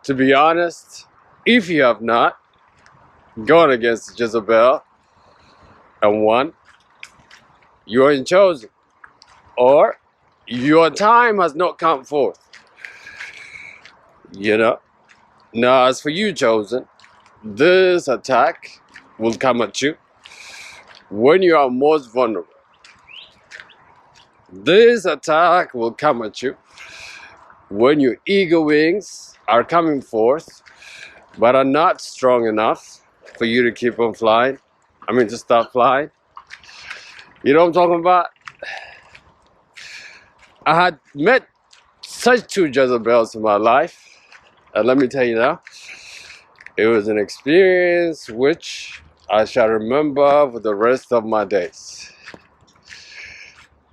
To be honest, if you have not gone against Jezebel and won, you are chosen, or your time has not come forth. You know. Now, as for you, chosen, this attack will come at you when you are most vulnerable. This attack will come at you when your ego wings are coming forth but are not strong enough for you to keep on flying. I mean, to stop flying. You know what I'm talking about? I had met such two Jezebels in my life, and let me tell you now, it was an experience which I shall remember for the rest of my days.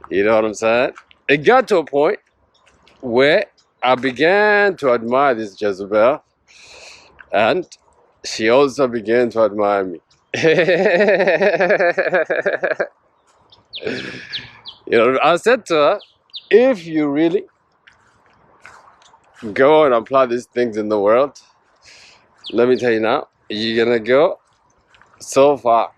You know what I'm saying? It got to a point where I began to admire this Jezebel, and she also began to admire me. You know, I said to her, if you really go and apply these things in the world, let me tell you now, you're gonna go so far.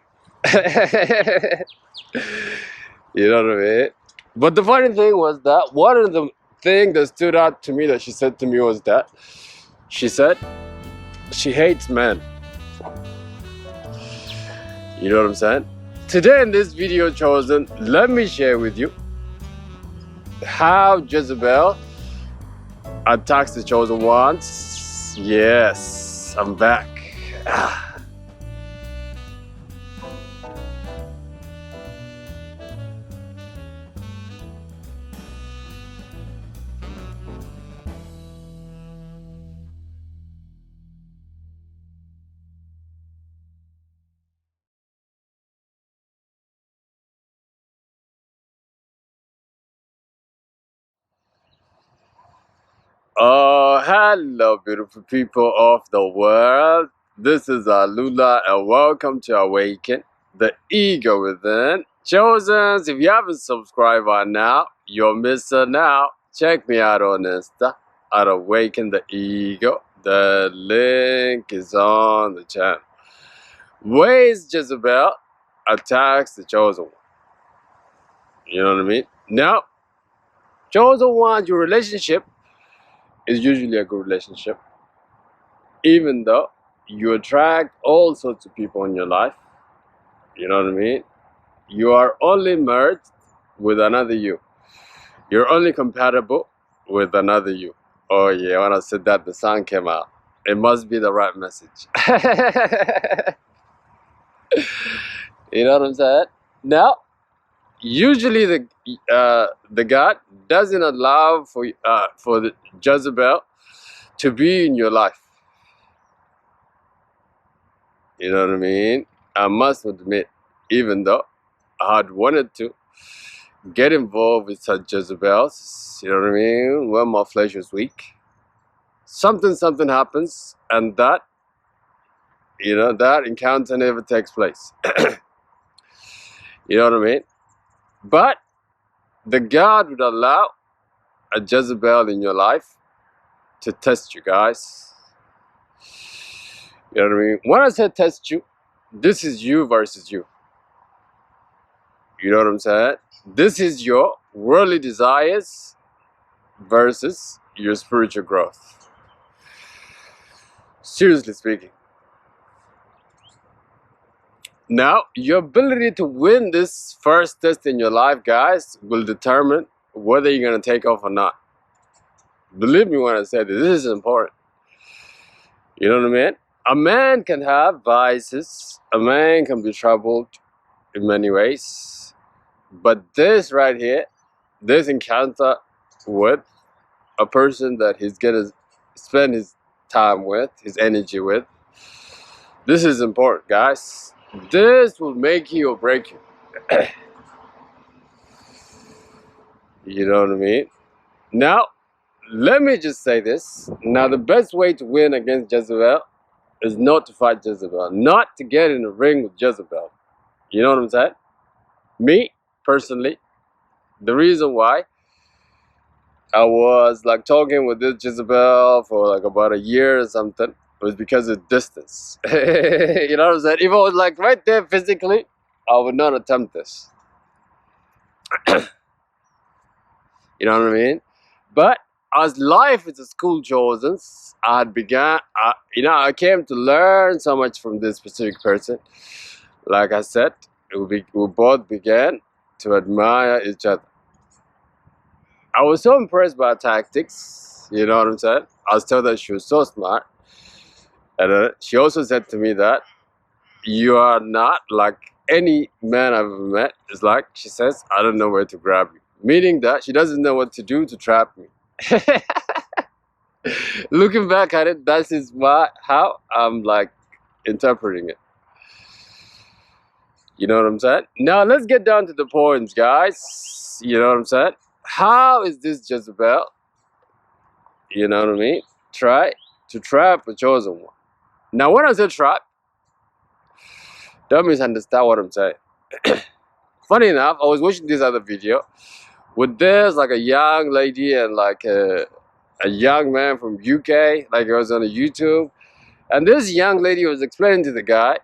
You know what I mean? But the funny thing was that one of the things that stood out to me that she said to me was that she said she hates men. You know what I'm saying? Today in this video, chosen, let me share with you how Jezebel attacks the chosen ones. Yes, I'm back. Oh, hello, beautiful people of the world. This is Alula, and welcome to Awaken the Ego Within. Chosens, if you haven't subscribed by now, you're missing out. Check me out on Insta at Awaken the Ego. The link is on the channel. Ways Jezebel attacks the chosen one. You know what I mean? Now, chosen one, your relationship is usually a good relationship, even though you attract all sorts of people in your life. You know what I mean? You are only merged with another you. You're only compatible with another you. Oh yeah, when I said that, the sound came out. It must be the right message. You know what I'm saying? Now, usually the God doesn't allow for the Jezebel to be in your life. You know what I mean? I must admit, even though I had wanted to get involved with such Jezebels, you know what I mean, when my flesh was weak, something happens, and that, you know, that encounter never takes place. You know what I mean? But the God would allow a Jezebel in your life to test you guys. You know what I mean? When I say test you, this is you versus you. You know what I'm saying? This is your worldly desires versus your spiritual growth. Seriously speaking. Now, your ability to win this first test in your life, guys, will determine whether you're going to take off or not. Believe me when I say this is important. You know what I mean? A man can have vices. A man can be troubled in many ways. But this right here, this encounter with a person that he's going to spend his time with, his energy with, this is important, guys. This will make you or break you. You know what I mean? Now, let me just say this. Now, the best way to win against Jezebel is not to fight Jezebel, not to get in the ring with Jezebel. You know what I'm saying? Me, personally, the reason why I was like talking with this Jezebel for like about a year or something. It was because of distance. You know what I'm saying? If I was like right there physically, I would not attempt this. You know what I mean? But as life is a school chosen, I came to learn so much from this specific person. Like I said, we both began to admire each other. I was so impressed by her tactics. You know what I'm saying? I was told that she was so smart. And she also said to me that you are not like any man I've ever met. It's like she says, I don't know where to grab you. Meaning that she doesn't know what to do to trap me. Looking back at it, that is how I'm like interpreting it. You know what I'm saying? Now let's get down to the points, guys. You know what I'm saying? How is this Jezebel, you know what I mean, try to trap a chosen one? Now when I say trap, don't misunderstand what I'm saying. Funny enough, I was watching this other video with this like a young lady and like a young man from UK, like it was on a YouTube, and this young lady was explaining to the guy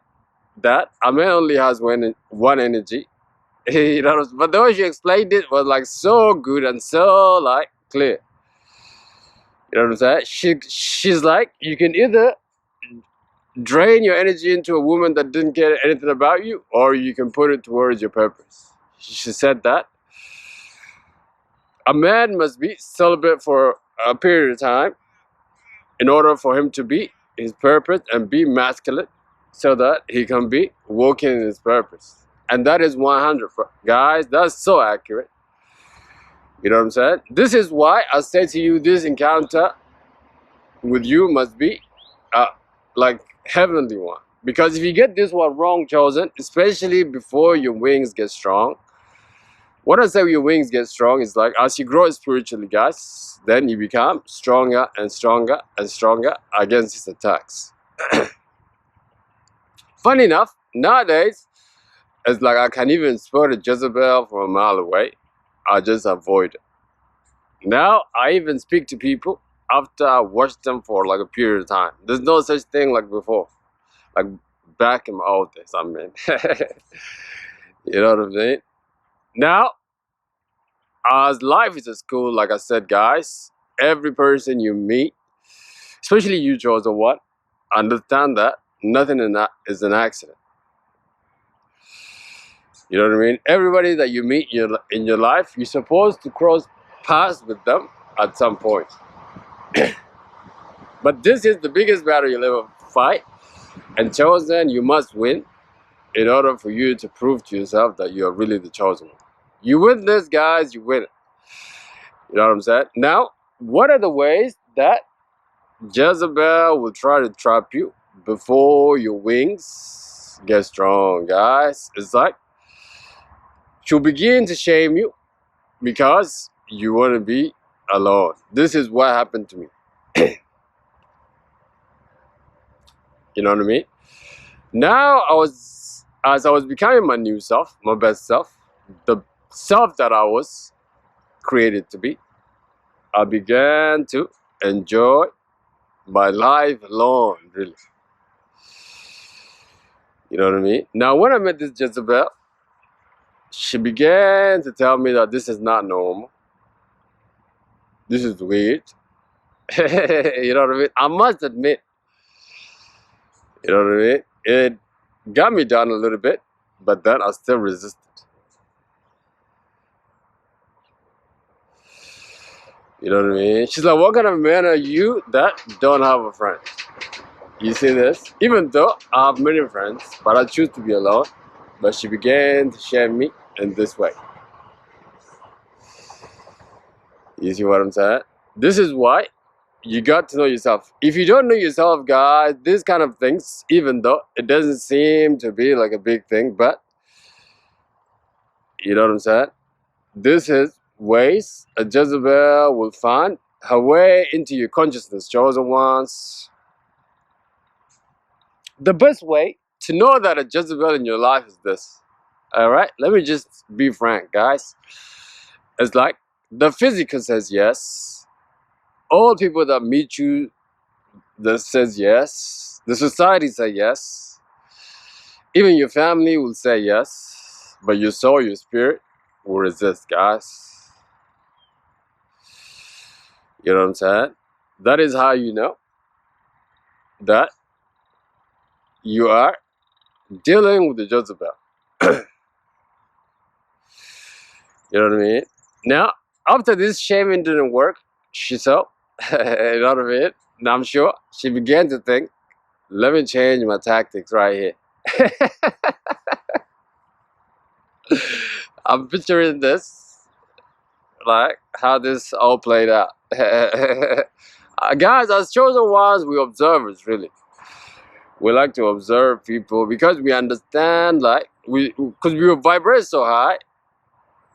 that a man only has one energy. You know, but the way she explained it was like so good and so like clear. You know what I'm saying? She's like, you can either drain your energy into a woman that didn't care anything about you, or you can put it towards your purpose. She said that a man must be celibate for a period of time in order for him to be his purpose and be masculine so that he can be walking in his purpose. And that is 100. Guys, that's so accurate. You know what I'm saying? This is why I say to you, this encounter with you must be like heavenly one. Because if you get this one wrong, chosen, especially before your wings get strong, what I say your wings get strong is like as you grow spiritually, guys, then you become stronger and stronger and stronger against his attacks. Funny enough, nowadays, it's like I can even spot a Jezebel from a mile away. I just avoid it. Now I even speak to people after I watch them for like a period of time. There's no such thing like before. Like back in my old days, I mean. You know what I'm saying? Now, as life is a school, like I said, guys, every person you meet, especially you, chosen one, understand that nothing in that is an accident. You know what I mean? Everybody that you meet in your life, you're supposed to cross paths with them at some point. But this is the biggest battle you'll ever fight, and chosen, you must win in order for you to prove to yourself that you are really the chosen one. You win this, guys, you win it. You know what I'm saying? Now, what are the ways that Jezebel will try to trap you before your wings get strong, guys? It's like she'll begin to shame you because you want to be alone. This is what happened to me. You know what I mean? Now as I was becoming my new self, my best self, the self that I was created to be, I began to enjoy my life alone, really. You know what I mean? Now, when I met this Jezebel, she began to tell me that this is not normal. This is weird. You know what I mean? I must admit, you know what I mean? It got me down a little bit, but then I still resisted. You know what I mean? She's like, what kind of man are you that don't have a friend? You see this? Even though I have many friends, but I choose to be alone. But she began to shame me in this way. You see what I'm saying? This is why you got to know yourself. If you don't know yourself, guys, these kind of things, even though it doesn't seem to be like a big thing, but you know what I'm saying? This is ways a Jezebel will find her way into your consciousness, chosen ones. The best way to know that a Jezebel in your life is this. Alright? Let me just be frank, guys. It's like The physical says yes. All people that meet you that says yes. The society say yes. Even your family will say yes. But your soul, your spirit will resist, guys. You know what I'm saying? That is how you know that you are dealing with the Jezebel. You know what I mean? Now, after this shaming didn't work, she saw, you know what I mean? Now I'm sure she began to think, let me change my tactics right here. I'm picturing this, like how this all played out. Guys, as chosen ones, we observers, really. We like to observe people because we understand, like, because we vibrate so high,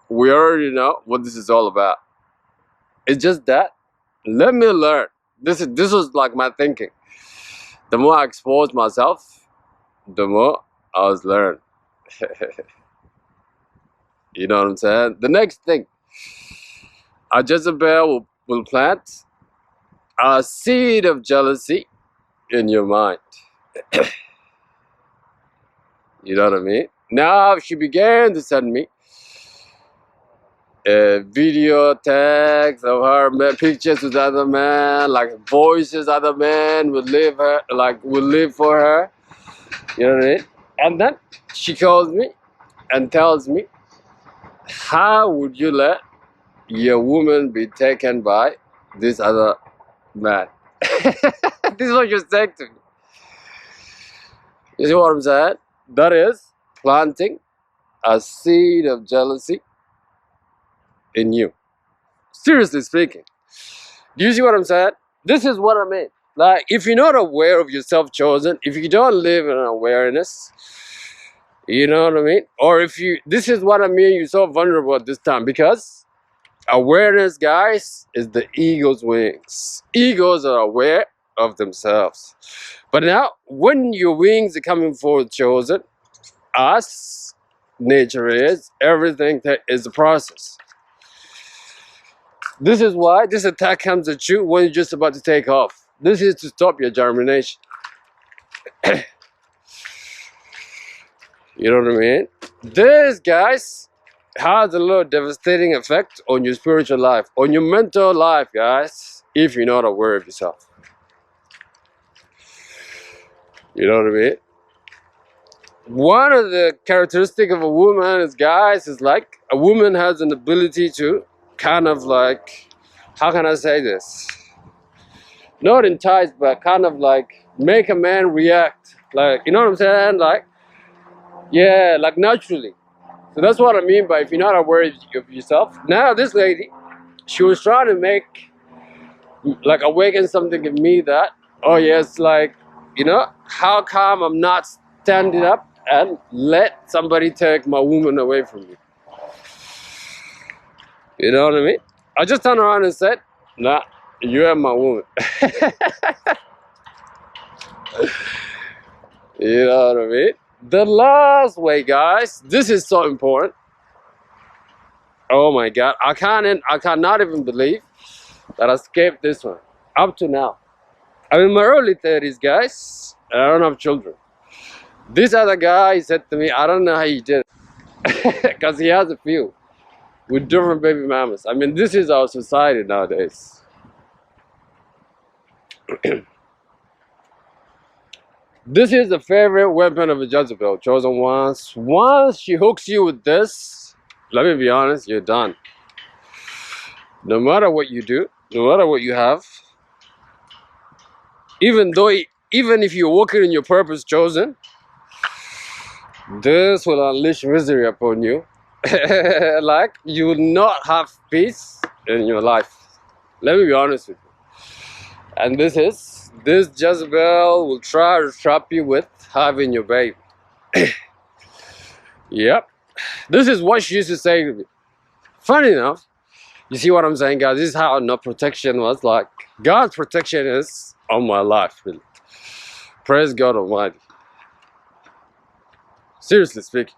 we already know what this is all about. It's just that, let me learn. This was like my thinking. The more I exposed myself, the more I was learned. You know what I'm saying? The next thing, a Jezebel will plant a seed of jealousy in your mind. You know what I mean? Now she began to send me video tags of her pictures with other men, like voices other men would live for her. You know what I mean? And then she calls me and tells me, how would you let your woman be taken by this other man? This is what you're saying to me. You see what I'm saying? That is planting a seed of jealousy in you. Seriously speaking. Do you see what I'm saying? This is what I mean. Like, if you're not aware of yourself chosen, if you don't live in awareness, you know what I mean? Or if you, this is what I mean, you're so vulnerable at this time because awareness, guys, is the eagle's wings. Eagles are aware of themselves. But now, when your wings are coming forward chosen, us, nature is, everything is a process. This is why this attack comes at you when you're just about to take off. This is to stop your germination. You know what I mean? This, guys, has a little devastating effect on your spiritual life, on your mental life, guys, if you're not aware of yourself. You know what I mean? One of the characteristics of a woman is, guys, is like a woman has an ability to kind of like, how can I say this? Not entice, but kind of like make a man react. Like, you know what I'm saying? Like, yeah, like naturally. So that's what I mean by if you're not aware of yourself. Now this lady, she was trying to make, like, awaken something in me that, oh yes, like, you know, how come I'm not standing up and let somebody take my woman away from me? You know what I mean? I just turned around and said, nah, you are my woman. You know what I mean? The last way, guys, this is so important. Oh my God, I cannot even believe that I skipped this one up to now. I'm in my early 30s, guys, and I don't have children. This other guy said to me, I don't know how you did it, because he has a few with different baby mamas. I mean, this is our society nowadays. This is the favorite weapon of a Jezebel, chosen ones. Once she hooks you with this, let me be honest, you're done. No matter what you do, no matter what you have, even if you're walking in your purpose chosen, this will unleash misery upon you. Like, you will not have peace in your life. Let me be honest with you. And this Jezebel will try to trap you with having your baby. Yep. This is what she used to say to me. Funny enough, you see what I'm saying, guys? This is how no protection was like. God's protection is on my life, really. Praise God Almighty. Seriously speaking.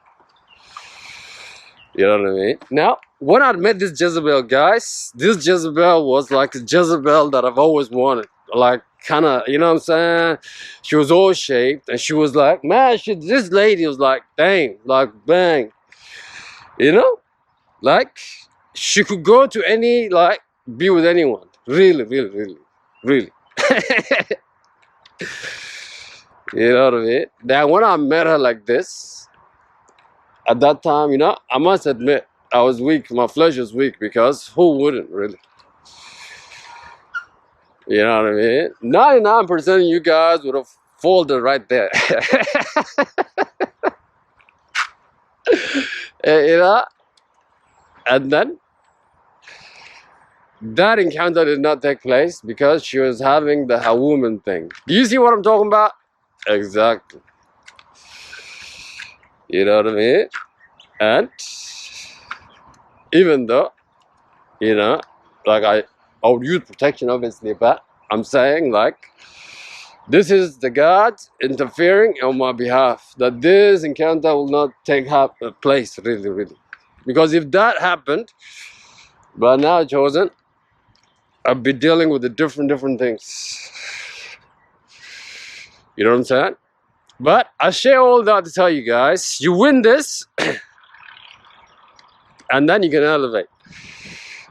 You know what I mean? Now, when I met this Jezebel, guys, this Jezebel was like the Jezebel that I've always wanted. Like, kind of, you know what I'm saying? She was all shaped, and she was like, man, this lady was like, dang, like, bang, you know? Like, she could go to any, like, be with anyone. Really, really, really, really. You know what I mean? Then when I met her like this, at that time, you know, I must admit, I was weak. My flesh was weak because who wouldn't really? You know what I mean? 99% of you guys would have folded right there. You know? And then that encounter did not take place because she was having the her woman thing. Do you see what I'm talking about? Exactly. You know what I mean? And even though, you know, like I would use protection obviously, but I'm saying like this is the God interfering on my behalf, that this encounter will not take place, really, really. Because if that happened, by now chosen, I'd be dealing with the different things. You know what I'm saying? But I share all that to tell you guys, you win this, and then you can elevate.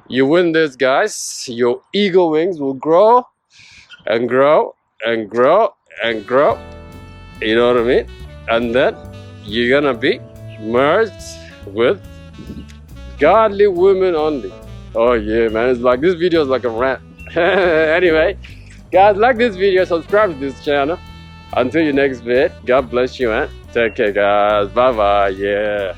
You win this, guys, your ego wings will grow and grow and grow and grow. You know what I mean? And then you're gonna be merged with godly women only. Oh yeah, man, it's like this video is like a rant. Anyway, guys, like this video, subscribe to this channel. Until your next vid, God bless you, man. Take care, guys. Bye bye. Yeah.